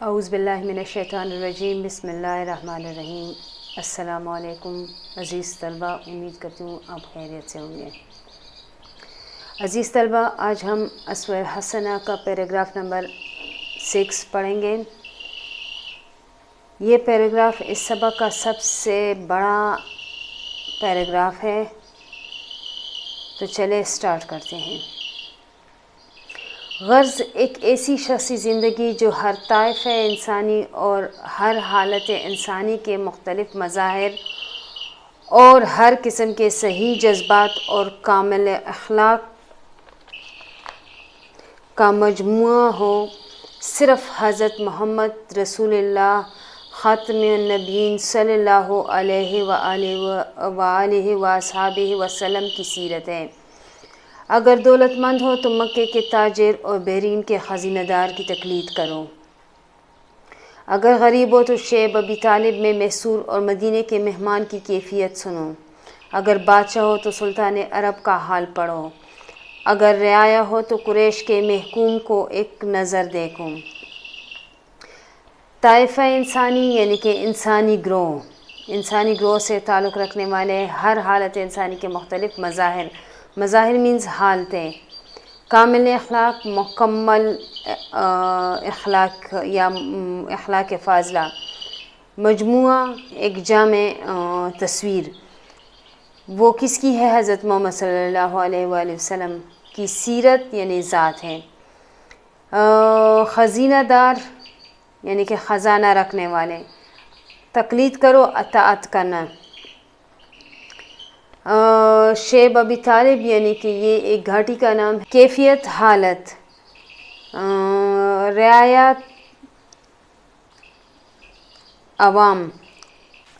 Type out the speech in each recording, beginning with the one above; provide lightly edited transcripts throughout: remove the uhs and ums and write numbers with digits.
اعوذ باللہ من الشیطان الرجیم، بسم اللہ الرحمن الرحیم۔ السلام علیکم عزیز طلبہ، امید کرتی ہوں آپ خیریت سے ہوں گے۔ عزیز طلبہ، آج ہم اسوہ حسنہ کا پیراگراف نمبر 6 پڑھیں گے۔ یہ پیراگراف اس سبق کا سب سے بڑا پیراگراف ہے، تو چلے سٹارٹ کرتے ہیں۔ غرض ایک ایسی شخصی زندگی جو ہر طائفہ انسانی اور ہر حالت انسانی کے مختلف مظاہر اور ہر قسم کے صحیح جذبات اور کامل اخلاق کا مجموعہ ہو۔ صرف حضرت محمد رسول اللہ خاتم النبیین صلی اللہ علیہ وآلہ وصحبہ وسلم کی سیرت ہے۔ اگر دولت مند ہو تو مکے کے تاجر اور بحرین کے خزینہ دار کی تقلید کرو۔ اگر غریب ہو تو شیب ابی طالب میں محصور اور مدینے کے مہمان کی کیفیت سنو۔ اگر بادشاہ ہو تو سلطان عرب کا حال پڑھو۔ اگر رعایا ہو تو قریش کے محکوم کو ایک نظر دیکھو۔ طائفہ انسانی یعنی کہ انسانی گروہ سے تعلق رکھنے والے ہر حالت انسانی کے مختلف مظاہر مینز حالتیں، کامل اخلاق، مکمل اخلاق یا اخلاق فاضلہ، مجموعہ ایک جامع تصویر۔ وہ کس کی ہے؟ حضرت محمد صلی اللہ علیہ وآلہ وسلم کی سیرت یعنی ذات ہے۔ خزینہ دار یعنی کہ خزانہ رکھنے والے، تقلید کرو، اطاعت کرنا۔ شیب ابی طالب یعنی کہ یہ ایک گھاٹی کا نام ہے۔ کیفیت حالت، رعایت عوام۔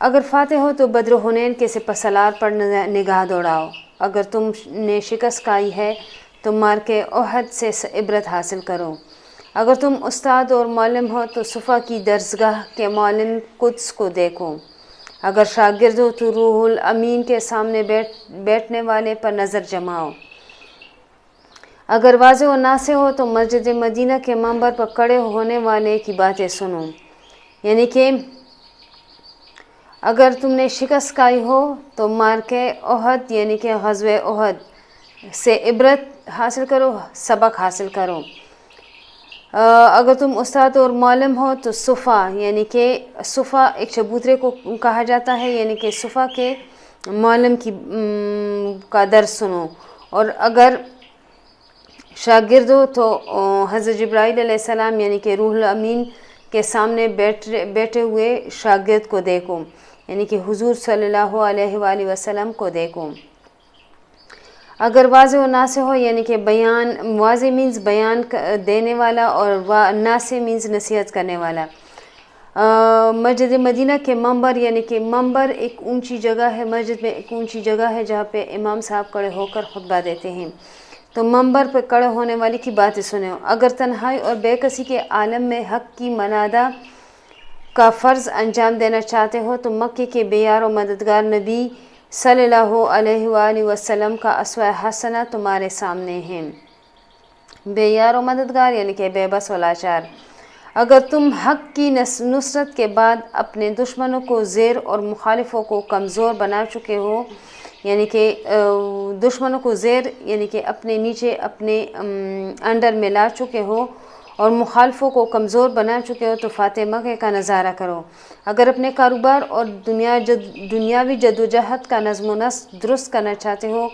اگر فاتح ہو تو بدر و حنین کے سپہ سالار پر نگاہ دوڑاؤ۔ اگر تم نے شکست کھائی ہے تو مارکے احد سے عبرت حاصل کرو۔ اگر تم استاد اور معلم ہو تو صفا کی درسگاہ کے معلم قدس کو دیکھو۔ اگر شاگرد ہو تو روح الامین کے سامنے بیٹھنے والے پر نظر جماؤ۔ اگر واضح و ناصح ہو تو مسجد مدینہ کے منبر پر کھڑے ہونے والے کی باتیں سنو۔ یعنی کہ اگر تم نے شکست کھائی ہو تو مارکے احد یعنی کہ غزوہ احد سے عبرت حاصل کرو، سبق حاصل کرو۔ اگر تم استاد اور معلم ہو تو صفا یعنی کہ صفا ایک چبوترے کو کہا جاتا ہے، یعنی کہ صفا کے معلم کا درس سنو۔ اور اگر شاگرد ہو تو حضرت جبرائیل علیہ السلام یعنی کہ روح الامین کے سامنے بیٹھے ہوئے شاگرد کو دیکھو، یعنی کہ حضور صلی اللہ علیہ وآلہ وسلم کو دیکھو۔ اگر واضح و ناصح ہو یعنی کہ واضح مینز بیان دینے والا اور ناصح مینز نصیحت کرنے والا۔ مسجد مدینہ کے منبر یعنی کہ منبر ایک اونچی جگہ ہے، مسجد میں ایک اونچی جگہ ہے جہاں پہ امام صاحب کھڑے ہو کر خطبہ دیتے ہیں، تو منبر پہ کھڑے ہونے والے کی باتیں سنیں۔ اگر تنہائی اور بے کسی کے عالم میں حق کی منادہ کا فرض انجام دینا چاہتے ہو تو مکے کے بے یار و مددگار نبی صلی اللہ علیہ وآلہ وسلم کا اسوہ حسنہ تمہارے سامنے ہے۔ بے یار و مددگار یعنی کہ بے بس و لاچار۔ اگر تم حق کی نصرت کے بعد اپنے دشمنوں کو زیر اور مخالفوں کو کمزور بنا چکے ہو، یعنی کہ دشمنوں کو زیر یعنی کہ اپنے نیچے اپنے انڈر میں لا چکے ہو اور مخالفوں کو کمزور بنا چکے ہو تو فاتح مکہ کا نظارہ کرو۔ اگر اپنے کاروبار اور دنیاوی جدوجہد کا نظم و نسق درست کرنا چاہتے ہو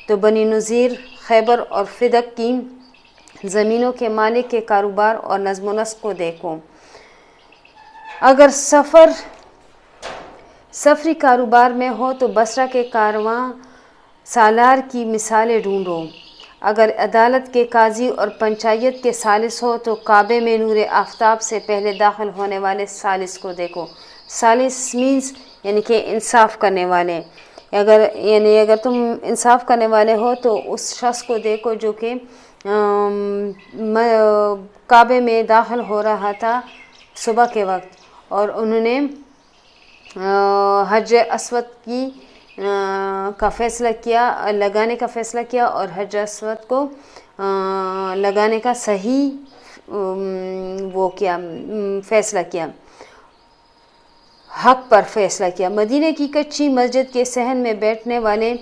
تو بنی نذیر، خیبر اور فدق کی زمینوں کے مالک کے کاروبار اور نظم و نسق کو دیکھو۔ اگر سفری کاروبار میں ہو تو بصرہ کے کارواں سالار کی مثالیں ڈھونڈو۔ اگر عدالت کے قاضی اور پنچایت کے ثالث ہو تو کعبے میں نور آفتاب سے پہلے داخل ہونے والے ثالث کو دیکھو۔ ثالث مینز یعنی کہ انصاف کرنے والے۔ اگر تم انصاف کرنے والے ہو تو اس شخص کو دیکھو جو کہ کعبے میں داخل ہو رہا تھا صبح کے وقت اور انہوں نے حجر اسود کا فیصلہ کیا، لگانے کا فیصلہ کیا، اور حجر اسود کو لگانے کا صحیح وہ کیا فیصلہ کیا، حق پر فیصلہ کیا۔ مدینہ کی کچی مسجد کے صحن میں بیٹھنے والے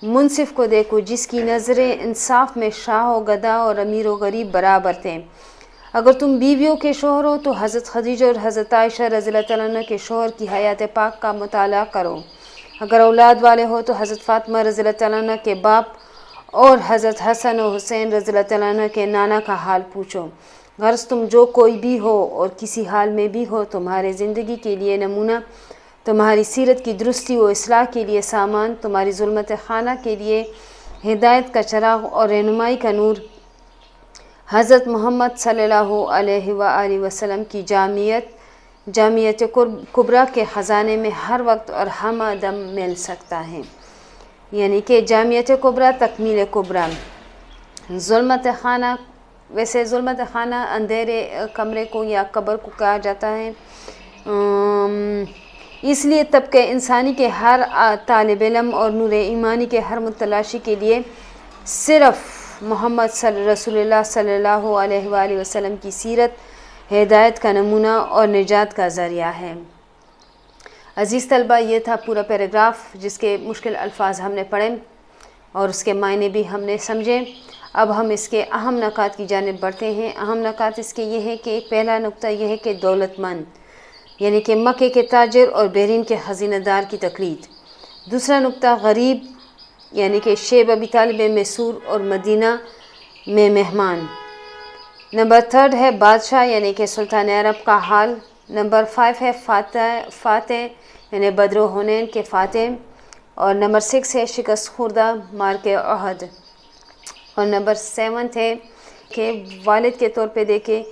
منصف کو دیکھو، جس کی نظریں انصاف میں شاہ و گدا اور امیر و غریب برابر تھے۔ اگر تم بیویوں کے شوہر ہو تو حضرت خدیجہ اور حضرت عائشہ رضی اللہ تعالیٰ عنہ کے شوہر کی حیات پاک کا مطالعہ کرو۔ اگر اولاد والے ہو تو حضرت فاطمہ رضی اللہ تعالیٰ عنہ کے باپ اور حضرت حسن و حسین رضی اللہ تعالیٰ عنہ کے نانا کا حال پوچھو۔ غرض تم جو کوئی بھی ہو اور کسی حال میں بھی ہو، تمہارے زندگی کے لیے نمونہ، تمہاری سیرت کی درستی و اصلاح کے لیے سامان، تمہاری ظلمت خانہ کے لیے ہدایت کا چراغ اور رہنمائی کا نور، حضرت محمد صلی اللہ علیہ وآلہ وسلم کی جامعیت کبریٰ کے خزانے میں ہر وقت اور ہمہ دم مل سکتا ہے۔ یعنی کہ جامعیت کبریٰ تکمیل کبریٰ۔ ظلمت خانہ، ویسے ظلمت خانہ اندھیرے کمرے کو یا قبر کو کہا جاتا ہے، اس لیے طبقہ انسانی کے ہر طالب علم اور نور ایمانی کے ہر متلاشی کے لیے صرف محمد رسول اللہ صلی اللہ علیہ وآلہ وسلم کی سیرت ہدایت کا نمونہ اور نجات کا ذریعہ ہے۔ عزیز طلبہ، یہ تھا پورا پیراگراف جس کے مشکل الفاظ ہم نے پڑھے اور اس کے معنی بھی ہم نے سمجھے۔ اب ہم اس کے اہم نکات کی جانب بڑھتے ہیں۔ اہم نکات اس کے یہ ہے کہ پہلا نقطہ یہ ہے کہ دولت مند، یعنی کہ مکے کے تاجر اور بحرین کے خزینہ دار کی تقلید۔ دوسرا نقطہ غریب، یعنی کہ شیب ابی طالب مسور اور مدینہ میں مہمان۔ نمبر 3 ہے بادشاہ، یعنی کہ سلطان عرب کا حال۔ نمبر 5 ہے فاتح، یعنی بدر و حنین کے فاتح۔ اور نمبر 6 ہے شکست خوردہ مارکے احد۔ اور نمبر 7 ہے کہ والد کے طور پہ دیکھیں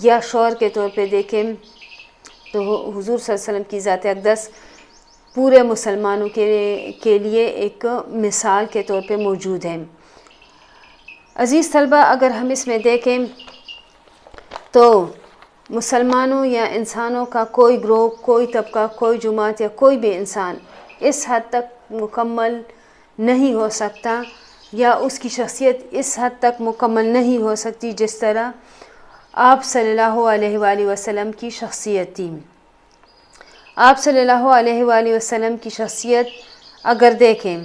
یا شوہر کے طور پہ دیکھیں تو حضور صلی اللہ علیہ وسلم کی ذات اقدس پورے مسلمانوں کے لیے ایک مثال کے طور پہ موجود ہے۔ عزیز طلبہ، اگر ہم اس میں دیکھیں تو مسلمانوں یا انسانوں کا کوئی گروہ، کوئی طبقہ، کوئی جماعت یا کوئی بھی انسان اس حد تک مکمل نہیں ہو سکتا یا اس کی شخصیت اس حد تک مکمل نہیں ہو سکتی جس طرح آپ صلی اللہ علیہ وآلہ وسلم کی شخصیت تھی۔ آپ صلی اللہ علیہ وآلہ وسلم کی شخصیت اگر دیکھیں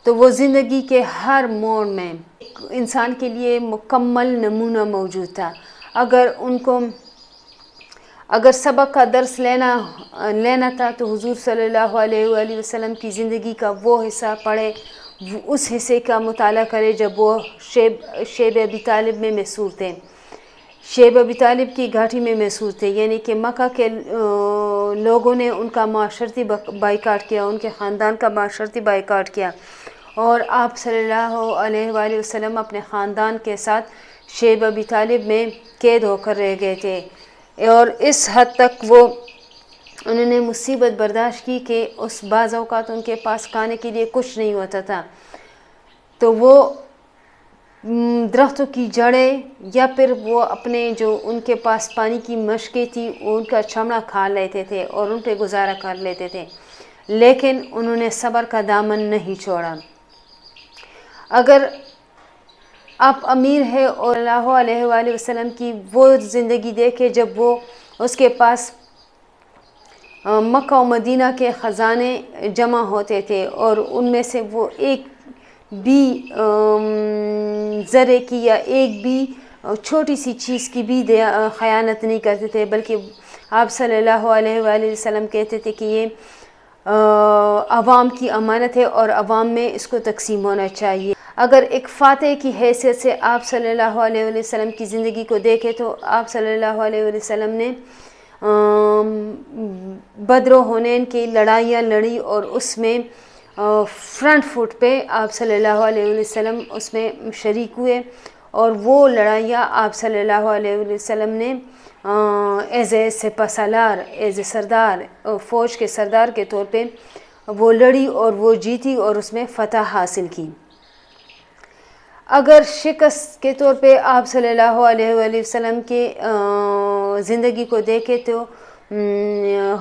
تو وہ زندگی کے ہر موڑ میں انسان کے لیے مکمل نمونہ موجود تھا۔ اگر سبق کا درس لینا تھا تو حضور صلی اللہ علیہ وآلہ وسلم کی زندگی کا وہ حصہ پڑھے، اس حصے کا مطالعہ کرے جب وہ شیب ابی طالب میں مسور تھے، شیب ابی طالب کی گھاٹی میں مسور تھے، یعنی کہ مکہ کے لوگوں نے ان کا معاشرتی بائیکاٹ کیا، ان کے خاندان کا معاشرتی بائیکاٹ کیا، اور آپ صلی اللہ علیہ وآلہ وسلم اپنے خاندان کے ساتھ شیب ابی طالب میں قید ہو کر رہ گئے تھے، اور اس حد تک انہوں نے مصیبت برداشت کی کہ اس بعض اوقات ان کے پاس کھانے کے لیے کچھ نہیں ہوتا تھا تو وہ درختوں کی جڑیں یا پھر وہ اپنے جو ان کے پاس پانی کی مشکیں تھی ان کا چمڑا کھا لیتے تھے اور ان پہ گزارا کر لیتے تھے، لیکن انہوں نے صبر کا دامن نہیں چھوڑا۔ اگر آپ امیر ہے اور اللہ علیہ وآلہ وسلم کی وہ زندگی دیکھے جب وہ اس کے پاس مکہ و مدینہ کے خزانے جمع ہوتے تھے اور ان میں سے وہ ایک بھی ذرے کی یا ایک بھی چھوٹی سی چیز کی بھی خیانت نہیں کرتے تھے، بلکہ آپ صلی اللہ علیہ وآلہ وسلم کہتے تھے کہ یہ عوام کی امانت ہے اور عوام میں اس کو تقسیم ہونا چاہیے۔ اگر ایک فاتح کی حیثیت سے آپ صلی اللہ علیہ وآلہ وسلم کی زندگی کو دیکھے تو آپ صلی اللہ علیہ وآلہ وسلم نے بدر و حنین کی لڑائیاں لڑی اور اس میں فرنٹ فٹ پہ آپ صلی اللہ علیہ وآلہ وسلم اس میں شریک ہوئے، اور وہ لڑائیاں آپ صلی اللہ علیہ وآلہ وسلم نے as a سپہ Salar, as a سردار، فوج کے سردار کے طور پہ وہ لڑی اور وہ جیتی اور اس میں فتح حاصل کی۔ اگر شکست کے طور پہ آپ صلی اللہ علیہ وآلہ وسلم کے زندگی کو دیکھے تو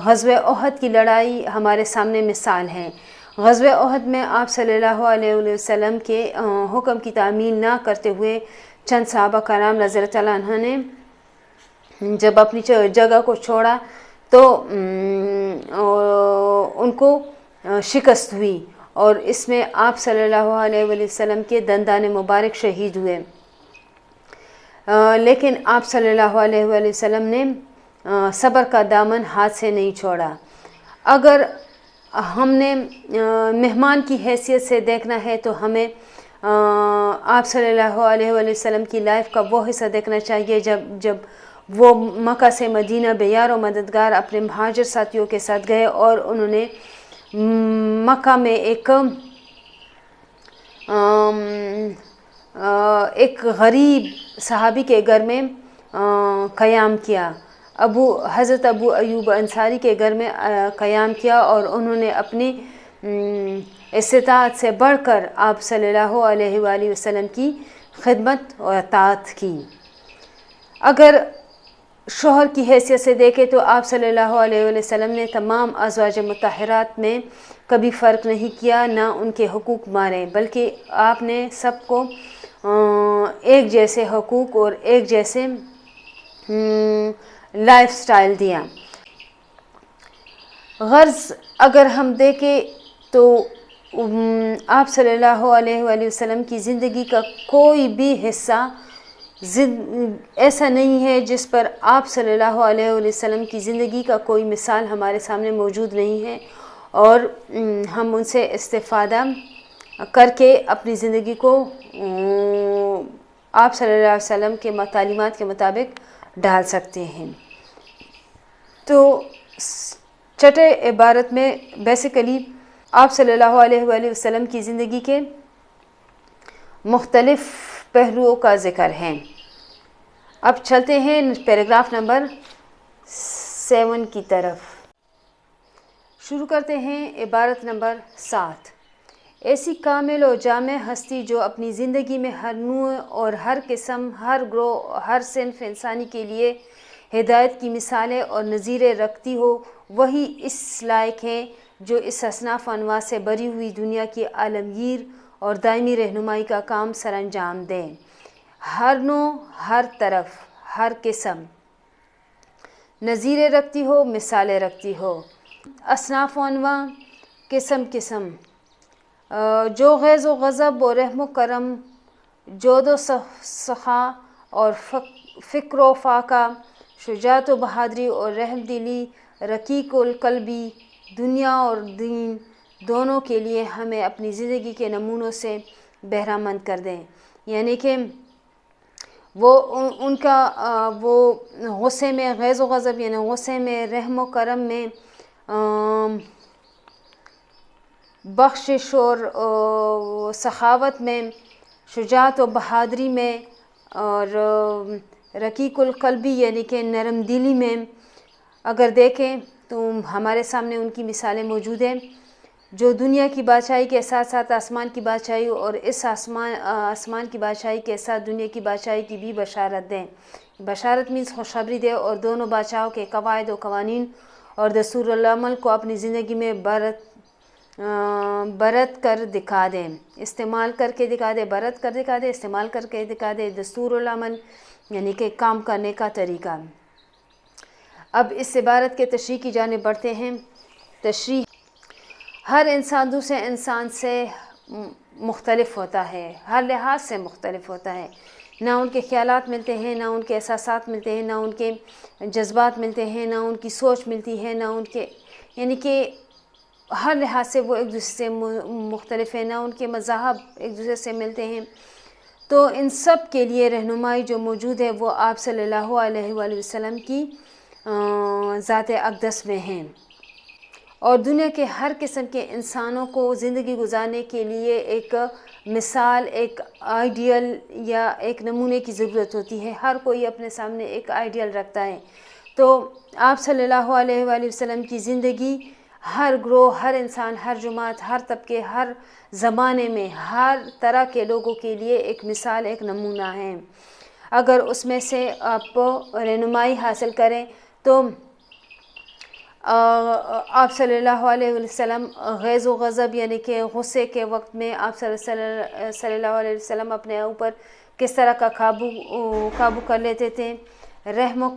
غزوہ احد کی لڑائی ہمارے سامنے مثال ہے۔ غزوہ احد میں آپ صلی اللہ علیہ وآلہ وسلم کے حکم کی تعمیل نہ کرتے ہوئے چند صحابہ کرام رضی اللہ تعالیٰ عنہ نے جب اپنی جگہ کو چھوڑا تو ان کو شکست ہوئی، اور اس میں آپ صلی اللہ علیہ وآلہ وسلم کے دندان مبارک شہید ہوئے، لیکن آپ صلی اللہ علیہ وآلہ وسلم نے صبر کا دامن ہاتھ سے نہیں چھوڑا۔ اگر ہم نے مہمان کی حیثیت سے دیکھنا ہے تو ہمیں آپ صلی اللہ علیہ وآلہ وسلم کی لائف کا وہ حصہ دیکھنا چاہیے جب وہ مکہ سے مدینہ بے یار و مددگار اپنے مہاجر ساتھیوں کے ساتھ گئے، اور انہوں نے مکہ میں ایک غریب صحابی کے گھر میں قیام کیا، حضرت ابو ایوب انصاری کے گھر میں قیام کیا، اور انہوں نے اپنی استطاعت سے بڑھ کر آپ صلی اللہ علیہ وآلہ وسلم کی خدمت اور اطاعت کی۔ اگر شوہر کی حیثیت سے دیکھیں تو آپ صلی اللہ علیہ وآلہ وسلم نے تمام ازواج مطہرات میں کبھی فرق نہیں کیا، نہ ان کے حقوق مارے، بلکہ آپ نے سب کو ایک جیسے حقوق اور ایک جیسے لائف سٹائل دیا۔ غرض اگر ہم دیکھیں تو آپ صلی اللہ علیہ وآلہ وسلم کی زندگی کا کوئی بھی حصہ ایسا نہیں ہے جس پر آپ صلی اللہ علیہ وآلہ وسلم کی زندگی کا کوئی مثال ہمارے سامنے موجود نہیں ہے، اور ہم ان سے استفادہ کر کے اپنی زندگی کو آپ صلی اللہ علیہ وسلم کے تعلیمات کے مطابق ڈال سکتے ہیں۔ تو چھٹے عبارت میں بیسیکلی آپ صلی اللہ علیہ وآلہ وسلم کی زندگی کے مختلف پہلوؤں کا ذکر ہے۔ اب چلتے ہیں پیراگراف نمبر 7 کی طرف۔ شروع کرتے ہیں عبارت نمبر 7۔ ایسی کامل و جامع ہستی جو اپنی زندگی میں ہر نوع اور ہر قسم، ہر گروہ، ہر صنف انسانی کے لیے ہدایت کی مثالیں اور نظیریں رکھتی ہو، وہی اس لائق ہے جو اس اصناف و انواع سے بری ہوئی دنیا کی عالمگیر اور دائمی رہنمائی کا کام سر انجام دے۔ ہر نوع، ہر طرف، ہر قسم نظیریں رکھتی ہو، مثالیں رکھتی ہو، اصناف و انواع، قسم، جو غیظ و غضب و رحم و کرم، جود و سخا اور فکر و فاقہ، شجاعت و بہادری اور رحم دلی، رقیق القلبی، دنیا اور دین دونوں کے لیے ہمیں اپنی زندگی کے نمونوں سے بہرہ مند کر دیں۔ یعنی کہ وہ ان کا وہ غصے میں غیظ و غضب، یعنی غصے میں، رحم و کرم میں، بخشش اور سخاوت میں، شجاعت و بہادری میں، اور رقیق القلبی یعنی کہ نرم دلی میں اگر دیکھیں تو ہمارے سامنے ان کی مثالیں موجود ہیں، جو دنیا کی بادشاہی کے ساتھ ساتھ آسمان کی بادشاہی، اور اس آسمان کی بادشاہی کے ساتھ دنیا کی بادشاہی کی بھی بشارت دیں۔ بشارت مینس خوشخبری دے، اور دونوں بادشاہوں کے قواعد و قوانین اور دستور العمل کو اپنی زندگی میں برت کر دکھا دیں، استعمال کر کے دکھا دے، برت کر دکھا دے، استعمال کر کے دکھا دے، دستور العمل یعنی کہ کام کرنے کا طریقہ۔ اب اس عبارت کے تشریح کی جانب بڑھتے ہیں۔ تشریح: ہر انسان دوسرے انسان سے مختلف ہوتا ہے، ہر لحاظ سے مختلف ہوتا ہے، نہ ان کے خیالات ملتے ہیں، نہ ان کے احساسات ملتے ہیں، نہ ان کے جذبات ملتے ہیں، نہ ان کی سوچ ملتی ہے، نہ ان کے یعنی کہ ہر لحاظ سے وہ ایک دوسرے سے مختلف ہیں، نہ ان کے مذاہب ایک دوسرے سے ملتے ہیں۔ تو ان سب کے لیے رہنمائی جو موجود ہے وہ آپ صلی اللہ علیہ وآلہ وسلم کی ذات اقدس میں ہیں، اور دنیا کے ہر قسم کے انسانوں کو زندگی گزارنے کے لیے ایک مثال، ایک آئیڈیل یا ایک نمونے کی ضرورت ہوتی ہے۔ ہر کوئی اپنے سامنے ایک آئیڈیل رکھتا ہے، تو آپ صلی اللہ علیہ وآلہ وسلم کی زندگی ہر گروہ، ہر انسان، ہر جماعت، ہر طبقے، ہر زمانے میں ہر طرح کے لوگوں کے لیے ایک مثال، ایک نمونہ ہے۔ اگر اس میں سے آپ رہنمائی حاصل کریں تو آپ صلی اللہ علیہ وسلم غیظ و غضب یعنی کہ غصے کے وقت میں آپ صلی اللہ علیہ وسلم اپنے اوپر کس طرح کا قابو کر لیتے تھے، رحم و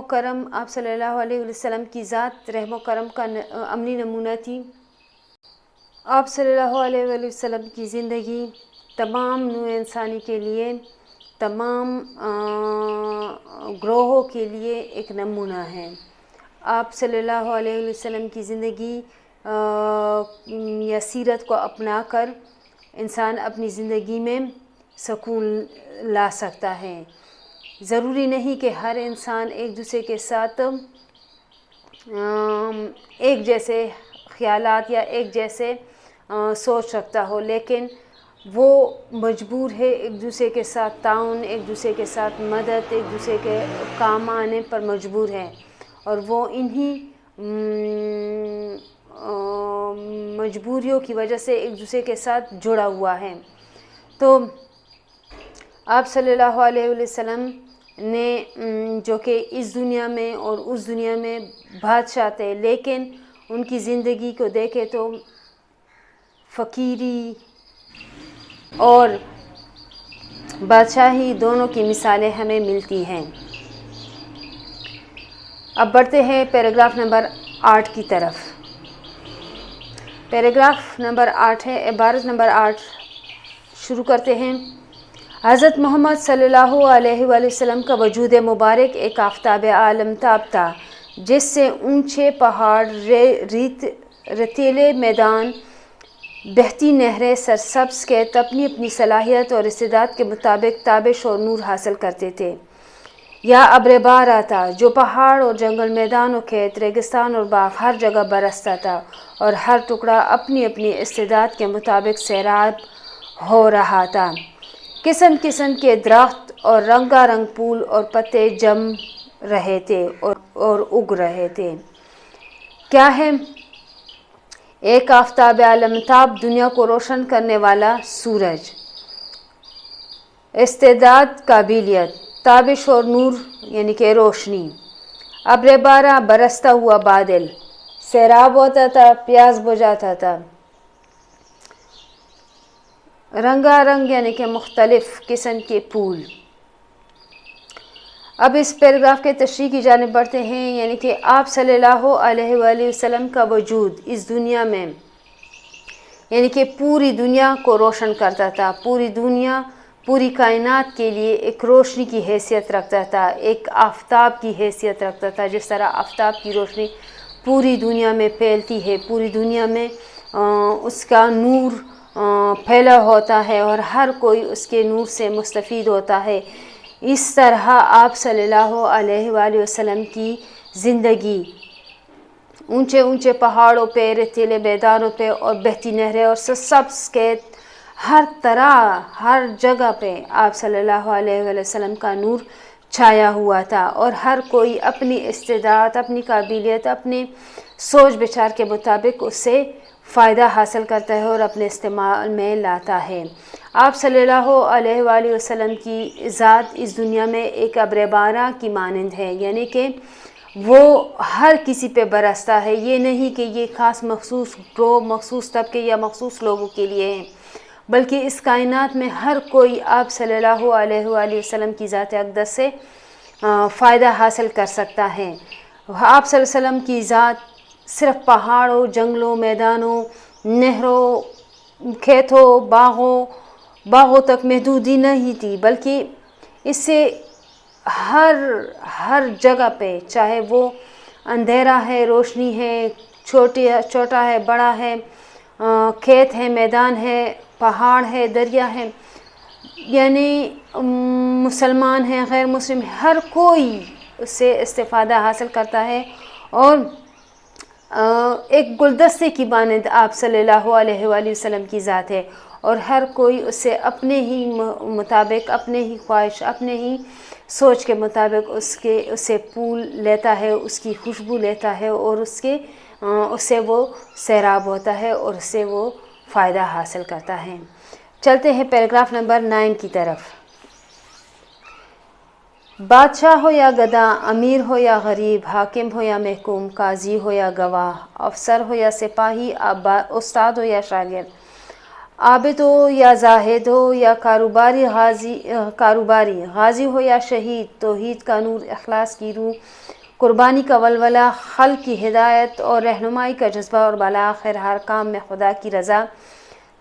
کرم آپ صلی اللہ علیہ وسلم کی ذات رحم و کرم کا عملی نمونہ تھی۔ آپ صلی اللہ علیہ وسلم کی زندگی تمام نوع انسانی کے لیے، تمام گروہوں کے لیے ایک نمونہ ہے۔ آپ صلی اللہ علیہ وسلم کی زندگی یا سیرت کو اپنا کر انسان اپنی زندگی میں سکون لا سکتا ہے۔ ضروری نہیں کہ ہر انسان ایک دوسرے کے ساتھ ایک جیسے خیالات یا ایک جیسے سوچ رکھتا ہو، لیکن وہ مجبور ہے ایک دوسرے کے ساتھ تعاون، ایک دوسرے کے ساتھ مدد، ایک دوسرے کے کام آنے پر مجبور ہے، اور وہ انہی مجبوریوں کی وجہ سے ایک دوسرے کے ساتھ جڑا ہوا ہے۔ تو آپ صلی اللہ علیہ وسلم نے جو کہ اس دنیا میں اور اس دنیا میں بادشاہ تھے، لیکن ان کی زندگی کو دیکھے تو فقیری اور بادشاہی دونوں کی مثالیں ہمیں ملتی ہیں۔ اب بڑھتے ہیں پیراگراف نمبر 8 کی طرف۔ پیراگراف نمبر 8 ہے، عبارت نمبر 8 شروع کرتے ہیں۔ حضرت محمد صلی اللہ علیہ وآلہ وسلم کا وجود مبارک ایک آفتاب عالم تاب تھا، جس سے اونچے پہاڑ، ریتیلے میدان، بہتی نہریں، سرسبز کھیت اپنی اپنی صلاحیت اور استعداد کے مطابق تابش اور نور حاصل کرتے تھے، یا ابر بہار آتا جو پہاڑ اور جنگل، میدان اور کھیت، ریگستان اور باغ ہر جگہ برستا تھا، اور ہر ٹکڑا اپنی اپنی استعداد کے مطابق سیراب ہو رہا تھا۔ قسم قسم کے درخت اور رنگا رنگ پھول اور پتے جم رہے تھے اور اگ رہے تھے۔ کیا ہے؟ ایک آفتاب عالم تاب، دنیا کو روشن کرنے والا سورج، استعداد، قابلیت، تابش اور نور یعنی کہ روشنی، ابر بارہ برستا ہوا بادل، سیراب ہوتا تھا، پیاس بجھاتا تھا، رنگا رنگ یعنی کہ مختلف قسم کے پھول۔ اب اس پیراگراف کے تشریح کی جانب بڑھتے ہیں، یعنی کہ آپ صلی اللہ علیہ وآلہ وسلم کا وجود اس دنیا میں یعنی کہ پوری دنیا کو روشن کرتا تھا، پوری دنیا، پوری کائنات کے لیے ایک روشنی کی حیثیت رکھتا تھا، ایک آفتاب کی حیثیت رکھتا تھا۔ جس طرح آفتاب کی روشنی پوری دنیا میں پھیلتی ہے، پوری دنیا میں اس کا نور پھیلا ہوتا ہے اور ہر کوئی اس کے نور سے مستفید ہوتا ہے، اس طرح آپ صلی اللہ علیہ وآلہ وسلم کی زندگی اونچے اونچے پہاڑوں پہ، ریتیلے میدانوں پہ اور بہتی نہریں اور سرسبز کھیت، ہر طرح ہر جگہ پہ آپ صلی اللہ علیہ وآلہ وسلم کا نور چھایا ہوا تھا، اور ہر کوئی اپنی استعداد، اپنی قابلیت، اپنے سوچ بچار کے مطابق اس سے فائدہ حاصل کرتا ہے اور اپنے استعمال میں لاتا ہے۔ آپ صلی اللہ علیہ وآلہ وسلم کی ذات اس دنیا میں ایک ابر بارہ کی مانند ہے، یعنی کہ وہ ہر کسی پہ برستا ہے۔ یہ نہیں کہ یہ خاص مخصوص گروہ، مخصوص طبقے یا مخصوص لوگوں کے لیے ہے، بلکہ اس کائنات میں ہر کوئی آپ صلی اللہ علیہ وآلہ وسلم کی ذات اقدس سے فائدہ حاصل کر سکتا ہے۔ آپ صلی اللہ علیہ وسلم کی ذات صرف پہاڑوں، جنگلوں، میدانوں، نہروں، کھیتوں، باغوں تک محدود ہی نہیں تھی، بلکہ اس سے ہر جگہ پہ، چاہے وہ اندھیرا ہے، روشنی ہے، چھوٹا ہے، بڑا ہے، کھیت ہے، میدان ہے، پہاڑ ہے، دریا ہے، یعنی مسلمان ہیں، غیر مسلم، ہر کوئی اس سے استفادہ حاصل کرتا ہے، اور ایک گلدستے کی مانند آپ صلی اللہ علیہ وآلہ وسلم کی ذات ہے، اور ہر کوئی اس سے اپنے ہی مطابق، اپنے ہی خواہش، اپنے ہی سوچ کے مطابق اس سے پھول لیتا ہے، اس کی خوشبو لیتا ہے، اور اس سے وہ سیراب ہوتا ہے اور اس سے وہ فائدہ حاصل کرتا ہے۔ چلتے ہیں پیراگراف نمبر 9 کی طرف۔ بادشاہ ہو یا گدا، امیر ہو یا غریب، حاکم ہو یا محکوم، قاضی ہو یا گواہ، افسر ہو یا سپاہی، استاد ہو یا شاگرد، عابد ہو یا زاہد ہو یا کاروباری غازی ہو یا شہید، توحید کا نور، اخلاص کی روح، قربانی کا ولولہ، خلق کی ہدایت اور رہنمائی کا جذبہ، اور بالآخر ہر کام میں خدا کی رضا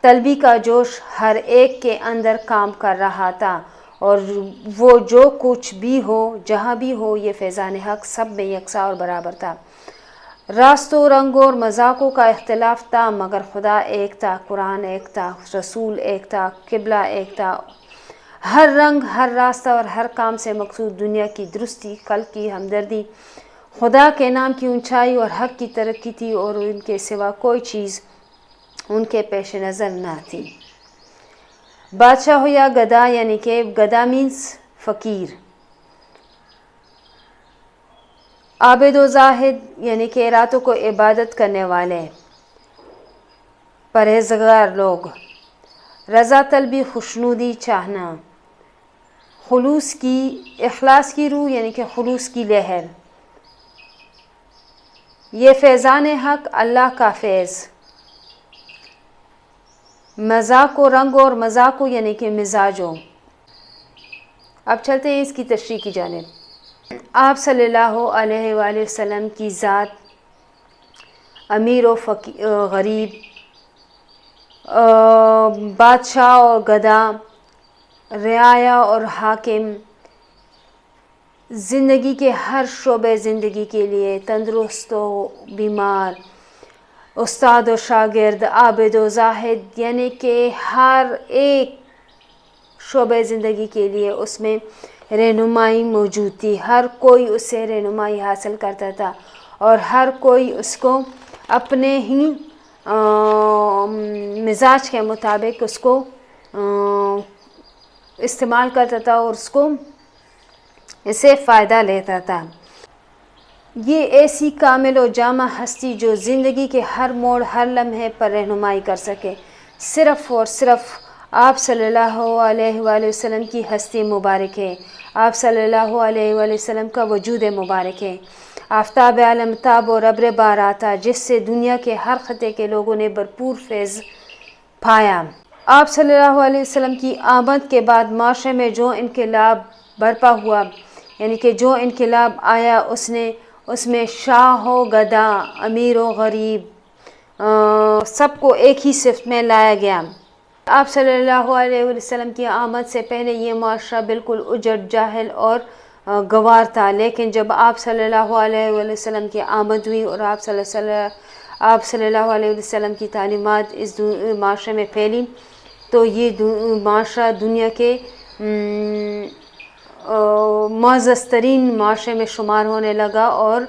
طلبی کا جوش ہر ایک کے اندر کام کر رہا تھا، اور وہ جو کچھ بھی ہو جہاں بھی ہو یہ فیضان حق سب میں یکساں اور برابر تھا۔ راستوں، رنگوں اور مذاقوں کا اختلاف تھا، مگر خدا ایک تھا، قرآن ایک تھا، رسول ایک تھا، قبلہ ایک تھا۔ ہر رنگ، ہر راستہ اور ہر کام سے مقصود دنیا کی درستی، خلق کی ہمدردی، خدا کے نام کی اونچائی اور حق کی ترقی تھی، اور ان کے سوا کوئی چیز ان کے پیش نظر نہ تھی۔ بادشاہ ہو یا گدا، یعنی کہ گدا مینس فقیر، عابد و زاہد یعنی کہ راتوں کو عبادت کرنے والے پرہیزگار لوگ، رضا طلبی، خوشنودی چاہنا، اخلاص کی روح یعنی کہ خلوص کی لہر، یہ فیضان حق اللہ کا فیض، مذاق و رنگ اور مذاق یعنی کہ مزاجوں۔ اب چلتے ہیں اس کی تشریح کی جانب۔ آپ صلی اللہ علیہ وآلہ وسلم کی ذات، امیر و غریب، بادشاہ اور گدا، رعایا اور حاکم، زندگی کے ہر شعبے زندگی کے لیے، تندرست و بیمار، استاد و شاگرد، عابد و زاہد، یعنی کہ ہر ایک شعبے زندگی کے لیے اس میں رہنمائی موجود تھی، ہر کوئی اس سے رہنمائی حاصل کرتا تھا، اور ہر کوئی اس کو اپنے ہی مزاج کے مطابق اس کو استعمال کرتا تھا اور اس کو اس سے فائدہ لیتا تھا۔ یہ ایسی کامل و جامع ہستی جو زندگی کے ہر موڑ، ہر لمحے پر رہنمائی کر سکے، صرف اور صرف آپ صلی اللہ علیہ وآلہ وسلم کی ہستی مبارک ہے، آپ صلی اللہ علیہ وآلہ وسلم کا وجود مبارک ہے، آفتاب عالم تاب اور ابر بارات جس سے دنیا کے ہر خطے کے لوگوں نے بھرپور فیض پایا۔ آپ صلی اللہ علیہ وسلم کی آمد کے بعد معاشرے میں جو انقلاب برپا ہوا، یعنی کہ جو انقلاب آیا، اس میں شاہ و گدا، امیر و غریب، سب کو ایک ہی صفت میں لایا گیا۔ آپ صلی اللہ علیہ وسلم کی آمد سے پہلے یہ معاشرہ بالکل اجڑ، جاہل اور گنوار تھا، لیکن جب آپ صلی اللہ علیہ وسلم کی آمد ہوئی اور آپ صلی اللہ علیہ وسلم کی تعلیمات اس معاشرے میں پھیلی، تو یہ معاشرہ دنیا کے معزز ترین معاشرے میں شمار ہونے لگا، اور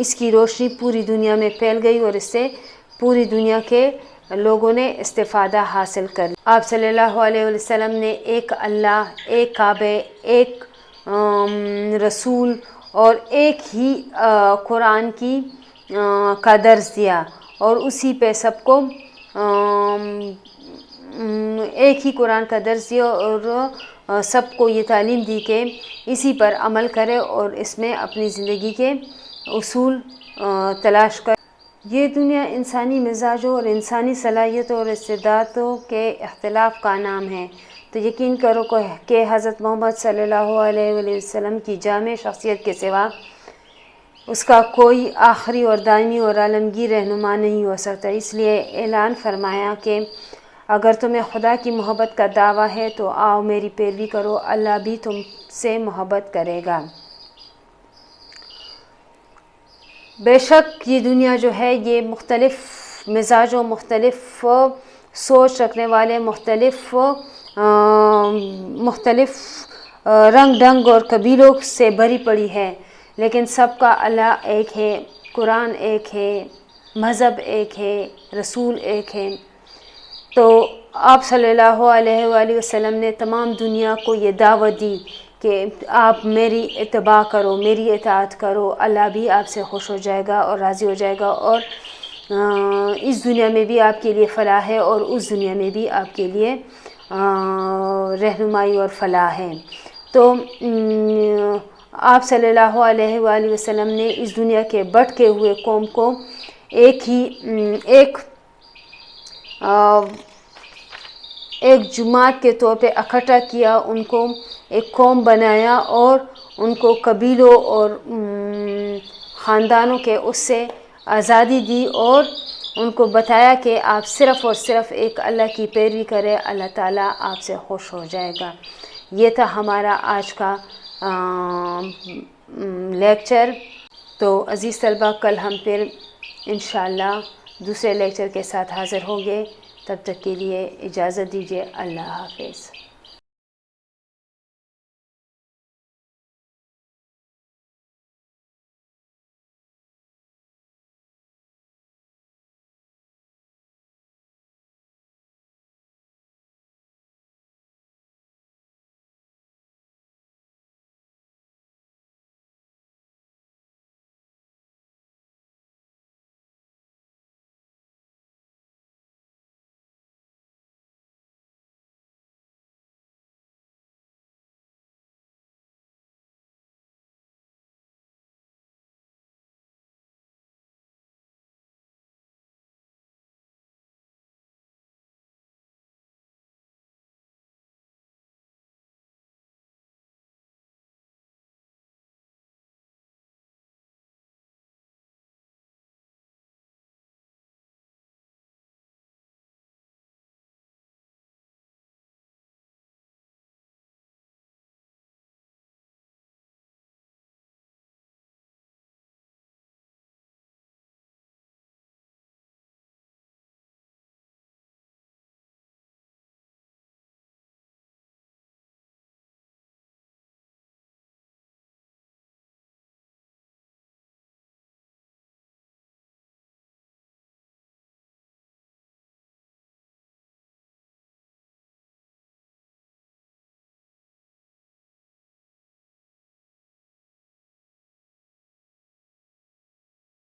اس کی روشنی پوری دنیا میں پھیل گئی، اور اس سے پوری دنیا کے لوگوں نے استفادہ حاصل کر لیا۔ آپ صلی اللہ علیہ وسلم نے ایک اللہ، ایک کعبے، ایک رسول اور ایک ہی قرآن کا درس دیا، اور اسی پہ سب کو ایک ہی قرآن کا درس دیا، اور سب کو یہ تعلیم دی کہ اسی پر عمل کرے اور اس میں اپنی زندگی کے اصول تلاش کرے۔ یہ دنیا انسانی مزاجوں اور انسانی صلاحیتوں اور استعدادوں کے اختلاف کا نام ہے، تو یقین کرو کہ حضرت محمد صلی اللہ علیہ وآلہ وسلم کی جامع شخصیت کے سوا اس کا کوئی آخری اور دائمی اور عالمگیر رہنما نہیں ہو سکتا۔ اس لیے اعلان فرمایا کہ اگر تمہیں خدا کی محبت کا دعویٰ ہے تو آؤ میری پیروی کرو، اللہ بھی تم سے محبت کرے گا۔ بے شک یہ دنیا جو ہے یہ مختلف مزاجوں، مختلف سوچ رکھنے والے، مختلف رنگ ڈھنگ اور قبیلوں سے بھری پڑی ہے، لیکن سب کا اللہ ایک ہے، قرآن ایک ہے، مذہب ایک ہے، رسول ایک ہے۔ تو آپ صلی اللہ علیہ وآلہ وسلم نے تمام دنیا کو یہ دعوت دی کہ آپ میری اتباع کرو، میری اطاعت کرو، اللہ بھی آپ سے خوش ہو جائے گا اور راضی ہو جائے گا، اور اس دنیا میں بھی آپ کے لیے فلاح ہے اور اس دنیا میں بھی آپ کے لیے رہنمائی اور فلاح ہے۔ تو آپ صلی اللہ علیہ وآلہ وسلم نے اس دنیا کے بھٹکے ہوئے قوم کو ایک ایک جماعت کے طور پہ اکٹھا کیا، ان کو ایک قوم بنایا اور ان کو قبیلوں اور خاندانوں کے اس سے آزادی دی، اور ان کو بتایا کہ آپ صرف اور صرف ایک اللہ کی پیروی کریں، اللہ تعالیٰ آپ سے خوش ہو جائے گا۔ یہ تھا ہمارا آج کا لیکچر۔ تو عزیز طلبہ، کل ہم پھر انشاءاللہ دوسرے لیکچر کے ساتھ حاضر ہوں گے، تب تک کے لیے اجازت دیجیے، اللہ حافظ۔